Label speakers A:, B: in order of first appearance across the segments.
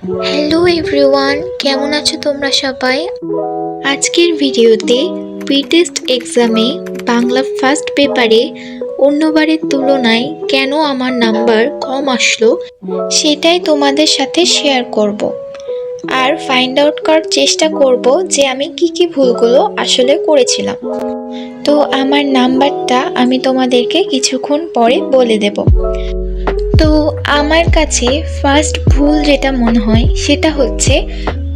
A: Hello everyone, কেমন আছো তোমরা সবাই? আজকের ভিডিওতে প্রি টেস্ট এক্সামে বাংলা ফার্স্ট পেপারে অন্যবারের তুলনায় কেন আমার নাম্বার কম আসলো সেটাই তোমাদের সাথে শেয়ার করব। আর ফাইন্ড আউট করার চেষ্টা করব যে আমি কি ভুলগুলো আসলে করেছিলাম। তো আমার নাম্বারটা আমি তোমাদেরকে কিছুক্ষণ পরে বলে দেব। তো আমার কাছে ফার্স্ট ভুল যেটা মনে হয় সেটা হচ্ছে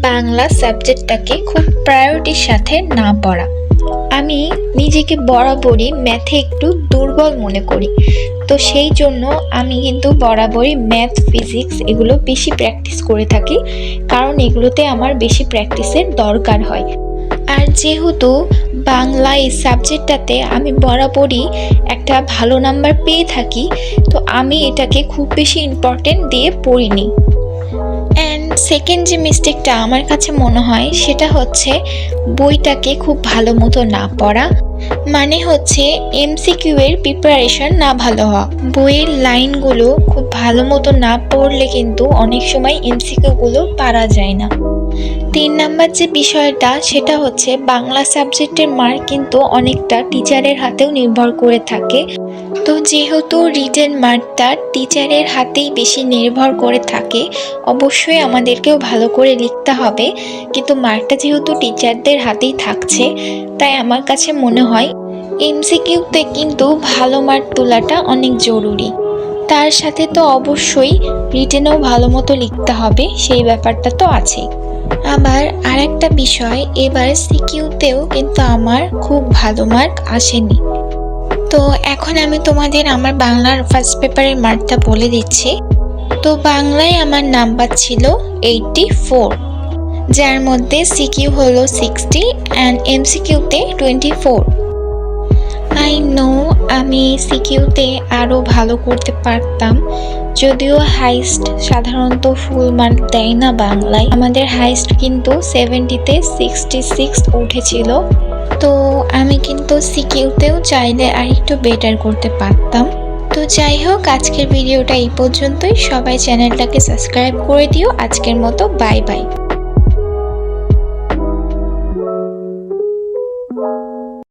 A: বাংলা সাবজেক্টটাকে খুব প্রায়োরিটির সাথে না পড়া। আমি নিজেকে বরাবরই ম্যাথে একটু দুর্বল মনে করি, তো সেই জন্য আমি কিন্তু বরাবরই ম্যাথ ফিজিক্স এগুলো বেশি প্র্যাকটিস করে থাকি, কারণ এগুলোতে আমার বেশি প্র্যাকটিসের দরকার হয়। আর যেহেতু বাংলা এই সাবজেক্টটাতে আমি বরাবরই একটা ভালো নাম্বার পেয়ে থাকি, তো আমি এটাকে খুব বেশি ইম্পর্টেন্ট দিয়ে পড়িনি। অ্যান্ড সেকেন্ড যে মিস্টেকটা আমার কাছে মনে হয় সেটা হচ্ছে বইটাকে খুব ভালো মতো না পড়া, মানে হচ্ছে এমসিকিউ এর প্রিপারেশন না ভালো হওয়া। বইয়ের লাইনগুলো খুব ভালো মতো না পড়লে কিন্তু অনেক সময় এমসিকিউগুলো পারা যায় না। 3 নাম্বার যে বিষয়টা সেটা হচ্ছে বাংলা সাবজেক্টের মার্ক কিন্তু অনেকটা টিচারের হাতেও নির্ভর করে থাকে। তো যেহেতু রিটেন মার্কটা টিচারের হাতেই বেশি নির্ভর করে থাকে, অবশ্যই আমাদেরকেও ভালো করে লিখতে হবে, কিন্তু মার্কটা যেহেতু টিচারদের হাতেই থাকছে, তাই আমার কাছে মনে হয় এমসিকিউতে কিন্তু ভালো মার্ক তোলাটা অনেক জরুরি। তার সাথে তো অবশ্যই রিটেনেও ভালো মতো লিখতে হবে, সেই ব্যাপারটা তো আছেই। আবার আরেকটা বিষয়, এবার সিকিউতেও কিন্তু আমার খুব ভালো মার্ক আসেনি। তো এখন আমি তোমাদের আমার বাংলার ফার্স্ট পেপারের মার্কটা বলে দিচ্ছি। তো বাংলায় আমার নাম্বার ছিল 84, যার মধ্যে সিকিউ হলো 60 অ্যান্ড এমসিকিউতে 24। আই নো আমি সিকিউতে আরও ভালো করতে পারতাম, যদিও হাইস্ট সাধারণত ফুল মার্ক দেয় না বাংলায়। আমাদের হাইস্ট কিন্তু 70-তে 66 উঠেছিল। তো আমি কিন্তু সিকিউতেও চাইলে আর একটু বেটার করতে পারতাম। তো যাই হোক, আজকের ভিডিওটা এই পর্যন্তই। সবাই চ্যানেলটাকে সাবস্ক্রাইব করে দিও। আজকের মতো বাই বাই।